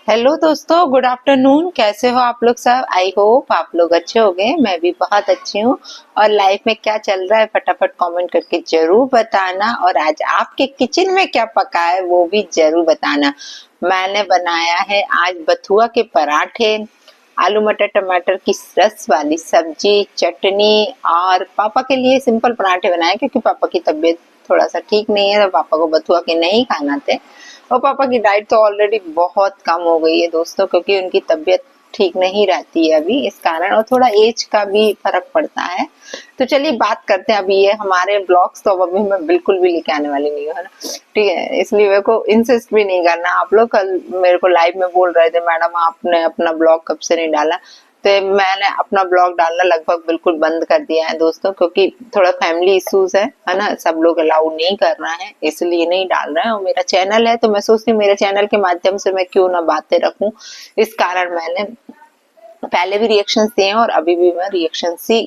Hello दोस्तों, good afternoon. कैसे हो आप लोग सब? आई होप आप लोग अच्छे हो गए। मैं भी बहुत अच्छी हूँ। और लाइफ में क्या चल रहा है फटाफट कमेंट करके जरूर बताना। और आज आपके किचन में क्या पका है वो भी जरूर बताना। मैंने बनाया है आज बथुआ के पराठे, आलू मटर टमाटर की रस वाली सब्जी, चटनी। और पापा के लिए सिंपल पराठे बनाए क्योंकि पापा की तबीयत थोड़ा सा ठीक नहीं है, तो पापा को बथुआ के नहीं खाना थे। और पापा की डाइट तो ऑलरेडी बहुत कम हो गई है दोस्तों, क्योंकि उनकी तबीयत ठीक नहीं रहती है अभी इस कारण, और थोड़ा एज का भी फर्क पड़ता है। तो चलिए बात करते हैं। अभी ये हमारे ब्लॉग्स तो अभी मैं बिल्कुल भी लेके आने वाली नहीं हूँ, है ना। ठीक है, इसलिए मेरे को इंसिस्ट भी नहीं करना। आप लोग कल मेरे को लाइव में बोल रहे थे, मैडम आपने अपना ब्लॉग कब से नहीं डाला। तो मैंने अपना ब्लॉग डालना लगभग बिल्कुल बंद कर दिया है दोस्तों, क्योंकि थोड़ा फैमिली इश्यूज है ना। सब लोग अलाउ नहीं कर रहे हैं, इसलिए नहीं डाल रहे हैं। और मेरा चैनल है तो मैं सोचती हूँ मेरे चैनल के माध्यम से मैं क्यों ना बातें रखूं। इस कारण मैंने पहले भी रिएक्शंस दिए हैं और अभी भी मैं रिएक्शंस ही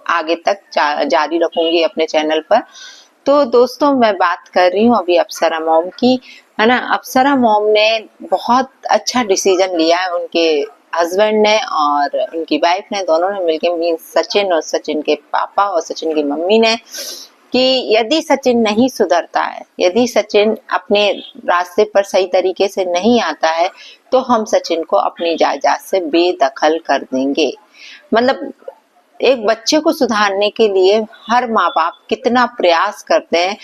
आगे तक जारी रखूंगी अपने चैनल पर। तो दोस्तों मैं बात कर रही हूँ अभी अप्सरा मॉम की, है ना। अप्सरा मॉम ने बहुत अच्छा डिसीजन लिया है, उनके हस्बैंड ने और उनकी वाइफ ने, दोनों ने मिलकर, मीन सचिन और सचिन के पापा और सचिन की मम्मी ने, कि यदि सचिन नहीं सुधरता है, यदि सचिन अपने रास्ते पर सही तरीके से नहीं आता है, तो हम सचिन को अपनी जायदाद से बेदखल कर देंगे। मतलब एक बच्चे को सुधारने के लिए हर माँ बाप कितना प्रयास करते हैं,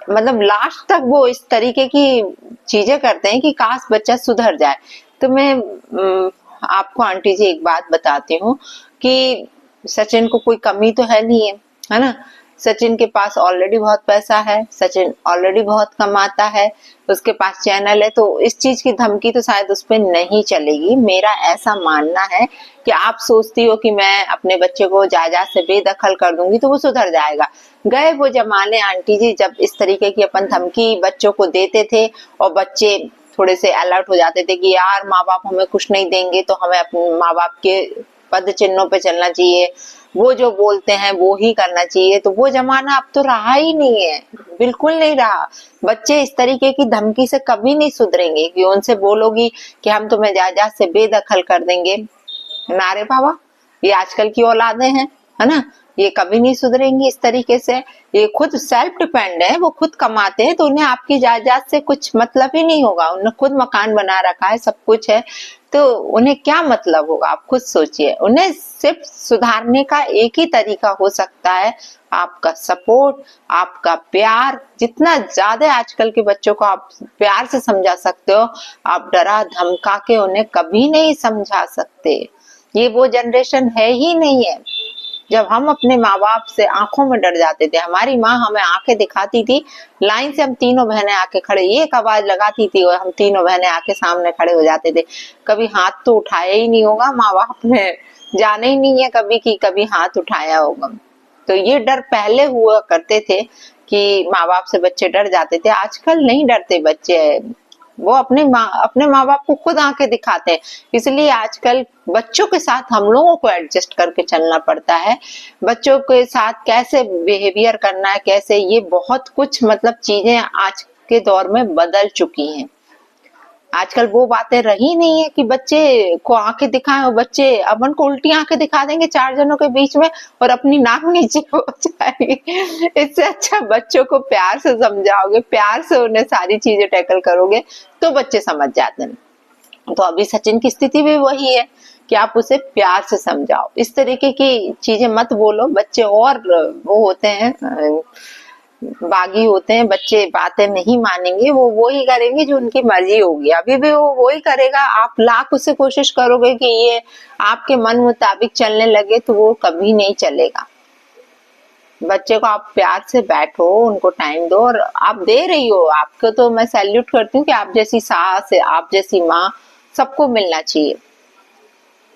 मतलब लास्ट तक वो इस तरीके की चीजें करते हैं कि काश बच्चा सुधर जाए। तो मैं आपको आंटी जी एक बात बताती हूँ कि सचिन को कोई कमी तो है नहीं है ना। सचिन के पास ऑलरेडी बहुत पैसा है, सचिन ऑलरेडी बहुत कमाता है, उसके पास चैनल है, तो इस चीज की धमकी तो शायद उस पर नहीं चलेगी। मेरा ऐसा मानना है कि आप सोचती हो कि मैं अपने बच्चे को जायदाद से बेदखल कर दूंगी तो वो सुधर जाएगा। गए वो जमाने आंटी जी जब इस तरीके की अपन धमकी बच्चों को देते थे और बच्चे थोड़े से अलर्ट हो जाते थे कि यार माँ बाप हमें कुछ नहीं देंगे तो हमें अपने माँ बाप के पद चिन्हों पे चलना चाहिए, वो जो बोलते हैं वो ही करना चाहिए। तो वो जमाना अब तो रहा ही नहीं है, बिल्कुल नहीं रहा। बच्चे इस तरीके की धमकी से कभी नहीं सुधरेंगे कि उनसे बोलोगी कि हम तुम्हें जायदाद से बेदखल कर देंगे। नारे बाबा, ये आजकल की औलादें हैं, है ना। ये कभी नहीं सुधरेंगी इस तरीके से। ये खुद सेल्फ डिपेंड है, वो खुद कमाते हैं, तो उन्हें आपकी जायदाद से कुछ मतलब ही नहीं होगा। उन्हें खुद मकान बना रखा है, सब कुछ है, तो उन्हें क्या मतलब होगा। आप खुद सोचिए। उन्हें सिर्फ सुधारने का एक ही तरीका हो सकता है, आपका सपोर्ट, आपका प्यार। जितना ज्यादा आजकल के बच्चों को आप प्यार से समझा सकते हो, आप डरा धमका के उन्हें कभी नहीं समझा सकते। ये वो जनरेशन है ही नहीं है। जब हम अपने माँ बाप से आंखों में डर जाते थे, हमारी माँ हमें आंखें दिखाती थी, लाइन से हम तीनों बहनें आके खड़े, एक आवाज लगाती थी और हम तीनों बहनें आके सामने खड़े हो जाते थे। कभी हाथ तो उठाया ही नहीं होगा माँ बाप ने, जाने ही नहीं है कभी कि कभी हाथ उठाया होगा। तो ये डर पहले हुआ करते थे कि माँ बाप से बच्चे डर जाते थे। आजकल नहीं डरते बच्चे, वो अपने माँ बाप को खुद आंखें दिखाते हैं। इसलिए आजकल बच्चों के साथ हम लोगों को एडजस्ट करके चलना पड़ता है। बच्चों के साथ कैसे बिहेवियर करना है, कैसे, ये बहुत कुछ मतलब चीजें आज के दौर में बदल चुकी हैं। आजकल वो बातें रही नहीं है कि बच्चे को आंखें दिखाएं, और बच्चे अपन को उल्टी आंखें दिखा देंगे चार जनों के बीच में और अपनी नाक नीचे हो जाएगी। इससे अच्छा बच्चों को प्यार से समझाओगे, प्यार से उन्हें सारी चीजें टैकल करोगे तो बच्चे समझ जाते हैं। तो अभी सचिन की स्थिति भी वही है कि आप उसे प्यार से समझाओ, इस तरीके की चीजें मत बोलो। बच्चे और वो होते हैं, बागी होते हैं बच्चे, बातें नहीं मानेंगे, वो ही करेंगे जो उनकी मर्जी होगी। अभी भी वो ही करेगा। आप लाख उससे कोशिश करोगे कि ये आपके मन मुताबिक चलने लगे तो वो कभी नहीं चलेगा। बच्चे को आप प्यार से बैठो, उनको टाइम दो, और आप दे रही हो। आपको तो मैं सैल्यूट करती हूँ कि आप जैसी सास है, आप जैसी माँ सबको मिलना चाहिए।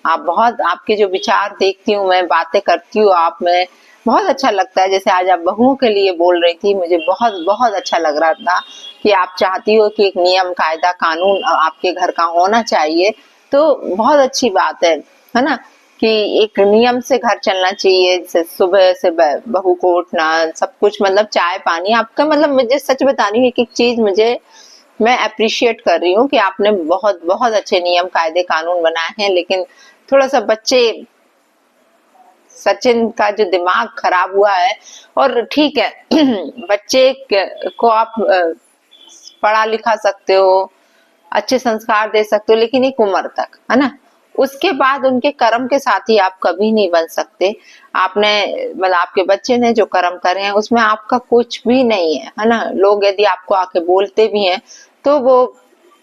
आप बहुत, आपके जो विचार देखती हूँ मैं, बातें करती हूँ आप में, बहुत अच्छा लगता है। जैसे आज आप बहुओं के लिए बोल रही थी, मुझे बहुत बहुत अच्छा लग रहा था कि आप चाहती हो कि एक नियम कायदा कानून आपके घर का होना चाहिए। तो बहुत अच्छी बात है ना, कि एक नियम से घर चलना चाहिए। सुबह से बहू को उठना, सब कुछ, मतलब चाय पानी आपका, मतलब मुझे सच बता रही हूँ, एक एक चीज मुझे मैं अप्रिशिएट कर रही हूँ कि आपने बहुत बहुत अच्छे नियम कायदे कानून बनाए हैं, लेकिन थोड़ा सा बच्चे सचिन का जो दिमाग खराब हुआ है। और ठीक है बच्चे को आप पढ़ा लिखा सकते हो, अच्छे संस्कार दे सकते हो, लेकिन एक उम्र तक, है ना। उसके बाद उनके कर्म के साथी आप कभी नहीं बन सकते। आपने मतलब आपके बच्चे ने जो कर्म करे हैं उसमें आपका कुछ भी नहीं है ना। लोग यदि आपको आके बोलते भी हैं तो वो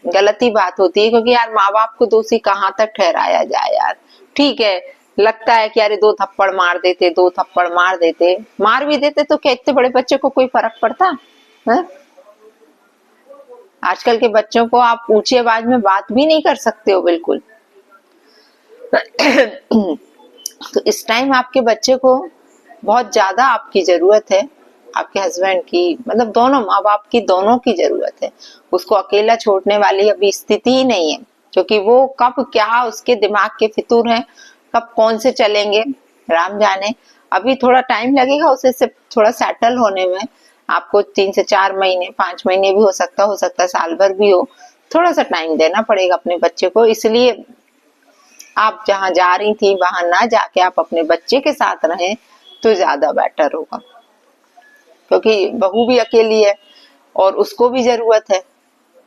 गलती बात होती है, क्योंकि यार माँ बाप को दोषी कहाँ तक ठहराया जाए यार। ठीक है, लगता है कि अरे 2 थप्पड़ मार देते, 2 थप्पड़ मार देते, मार भी देते तो क्या इतने बड़े बच्चे को कोई फर्क पड़ता है? आजकल के बच्चों को आप ऊंची आवाज में बात भी नहीं कर सकते हो बिल्कुल। तो इस टाइम आपके बच्चे को बहुत ज्यादा आपकी जरूरत है, आपके हस्बैंड की, मतलब दोनों माँ बाप की, दोनों की जरूरत है। उसको अकेला छोड़ने वाली अभी स्थिति ही नहीं है, क्योंकि वो कब क्या उसके दिमाग के फितूर हैं, कब कौन से चलेंगे राम जाने। अभी थोड़ा टाइम लगेगा उसे से थोड़ा सेटल होने में। आपको 3 से 4 महीने, 5 महीने भी हो सकता साल भर भी हो। थोड़ा सा टाइम देना पड़ेगा अपने बच्चे को। इसलिए आप जहाँ जा रही थी वहां ना जाके आप अपने बच्चे के साथ रहें तो ज्यादा बेटर होगा, क्योंकि बहू भी अकेली है और उसको भी जरूरत है,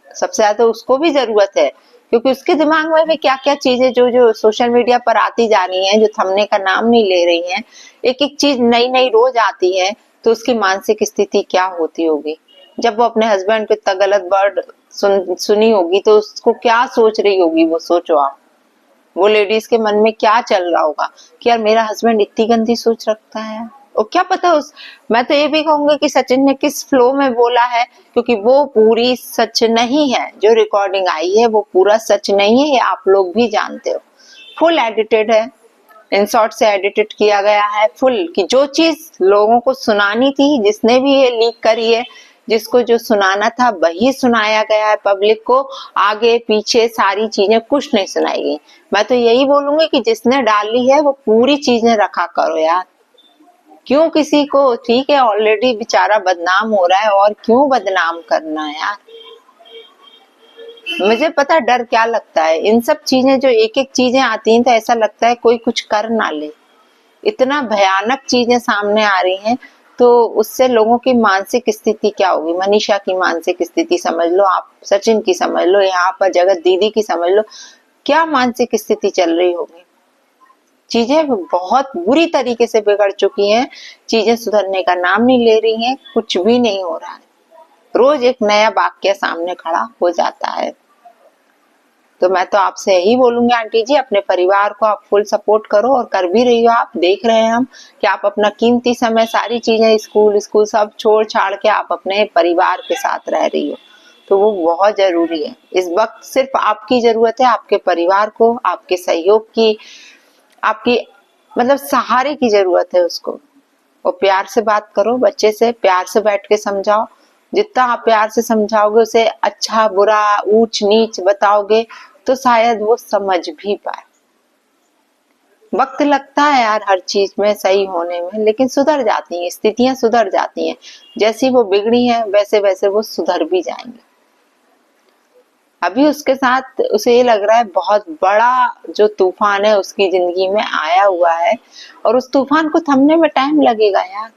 सबसे ज्यादा उसको भी जरूरत है, क्योंकि उसके दिमाग में भी क्या क्या चीजें जो जो सोशल मीडिया पर आती जा रही हैं, जो थमने का नाम नहीं ले रही हैं, एक एक चीज नई नई रोज आती है। तो उसकी मानसिक स्थिति क्या होती होगी जब वो अपने हस्बैंड को इतना गलत वर्ड सुनी होगी, तो उसको क्या सोच रही होगी, वो सोचो आप। वो लेडीज के मन में क्या चल रहा होगा कि यार मेरा हस्बैंड इतनी गंदी सोच रखता है। और क्या पता उस, मैं तो ये भी कहूंगी कि सचिन ने किस फ्लो में बोला है, क्योंकि वो पूरी सच नहीं है। जो रिकॉर्डिंग आई है वो पूरा सच नहीं है, ये आप लोग भी जानते हो। फुल एडिटेड है, इन शॉर्ट से एडिटेड किया गया है फुल, कि जो चीज लोगों को सुनानी थी, जिसने भी ये लीक करी है, जिसको जो सुनाना था वही सुनाया गया है पब्लिक को। आगे पीछे सारी चीजें कुछ नहीं सुनाई गई। मैं तो यही बोलूंगी कि जिसने डाली है वो पूरी चीजें रखा करो यार। क्यों किसी को, ठीक है ऑलरेडी बेचारा बदनाम हो रहा है, और क्यों बदनाम करना है यार। मुझे पता डर क्या लगता है, इन सब चीजें जो एक एक चीजें आती हैं तो ऐसा लगता है कोई कुछ कर ना ले। इतना भयानक चीजें सामने आ रही हैं, तो उससे लोगों की मानसिक स्थिति क्या होगी। मनीषा की मानसिक स्थिति समझ लो आप, सचिन की समझ लो, यहाँ पर जगत दीदी की समझ लो, क्या मानसिक स्थिति चल रही होगी। चीजें बहुत बुरी तरीके से बिगड़ चुकी हैं, चीजें सुधरने का नाम नहीं ले रही हैं, कुछ भी नहीं हो रहा है। रोज एक नया वाक्य सामने खड़ा हो जाता है। तो मैं तो आपसे यही बोलूंगी आंटी जी, अपने परिवार को आप फुल सपोर्ट करो, और कर भी रही हो। आप देख रहे हैं हम कि आप अपना कीमती समय, सारी चीजें, स्कूल सब छोड़ छाड़ के आप अपने परिवार के साथ रह रही हो, तो वो बहुत जरूरी है। इस वक्त सिर्फ आपकी जरूरत है, आपके परिवार को, आपके सहयोग की, आपकी मतलब सहारे की जरूरत है उसको। और प्यार से बात करो बच्चे से, प्यार से बैठ के समझाओ। जितना आप प्यार से समझाओगे, उसे अच्छा बुरा ऊंच नीच बताओगे, तो शायद वो समझ भी पाए। वक्त लगता है यार हर चीज में सही होने में, लेकिन सुधर जाती हैं स्थितियां, सुधर जाती हैं। जैसी वो बिगड़ी हैं वैसे वैसे वो सुधर भी जाएंगे। अभी उसके साथ उसे ये लग रहा है बहुत बड़ा जो तूफान है उसकी जिंदगी में आया हुआ है, और उस तूफान को थमने में टाइम लगेगा यार,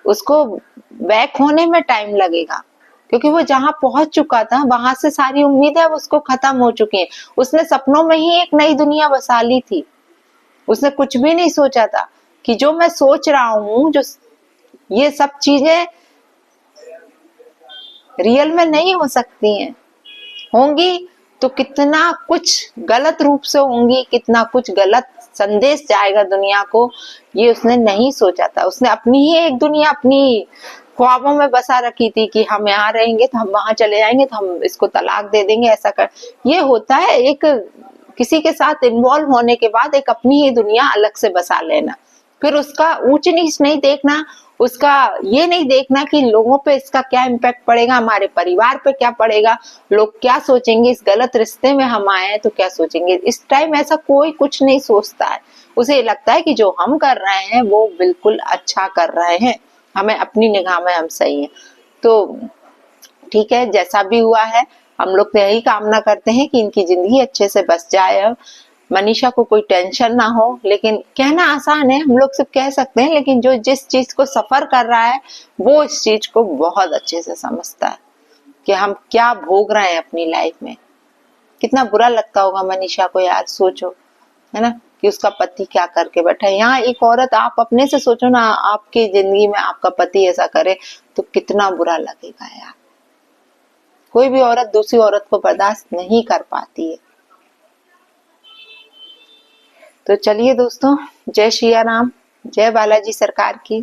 उसको बैक होने में टाइम लगेगा, क्योंकि वो जहां पहुंच चुका था वहां से सारी उम्मीदें अब उसको खत्म हो चुकी हैं। उसने सपनों में ही एक नई दुनिया बसा ली थी। उसने कुछ भी नहीं सोचा था कि जो मैं सोच रहा हूँ, जो ये सब चीजें रियल में नहीं हो सकती हैं। होंगी तो कितना कुछ गलत रूप से होंगी, कितना कुछ गलत संदेश जाएगा दुनिया को, ये उसने नहीं सोचा था। उसने अपनी ही एक दुनिया अपनी ख्वाबों में बसा रखी थी कि हम यहाँ रहेंगे तो हम वहां चले जाएंगे तो हम इसको तलाक दे देंगे, ऐसा कर। ये होता है एक किसी के साथ इन्वॉल्व होने के बाद एक अपनी ही दुनिया अलग से बसा लेना, फिर उसका ऊंच नीच नहीं देखना, उसका ये नहीं देखना कि लोगों पे इसका क्या इम्पैक्ट पड़ेगा, हमारे परिवार पे क्या पड़ेगा, लोग क्या सोचेंगे, इस गलत रिश्ते में हम आए हैं तो क्या सोचेंगे। इस टाइम ऐसा कोई कुछ नहीं सोचता है। उसे ये लगता है कि जो हम कर रहे हैं वो बिल्कुल अच्छा कर रहे हैं, हमें अपनी निगाह में हम सही हैं। तो ठीक है, जैसा भी हुआ है हम लोग तो यही कामना करते हैं कि इनकी जिंदगी अच्छे से बस जाए, अब मनीषा को कोई टेंशन ना हो। लेकिन कहना आसान है, हम लोग सिर्फ कह सकते हैं, लेकिन जो जिस चीज को सफर कर रहा है वो इस चीज को बहुत अच्छे से समझता है कि हम क्या भोग रहे हैं अपनी लाइफ में। कितना बुरा लगता होगा मनीषा को यार, सोचो, है ना, कि उसका पति क्या करके बैठा है। यहाँ एक औरत, आप अपने से सोचो ना, आपकी जिंदगी में आपका पति ऐसा करे तो कितना बुरा लगेगा यार। कोई भी औरत दूसरी औरत को बर्दाश्त नहीं कर पाती है। तो चलिए दोस्तों, जय श्री राम, जय बालाजी सरकार की,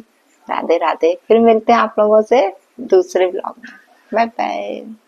राधे राधे। फिर मिलते हैं आप लोगों से दूसरे ब्लॉग में। Bye bye.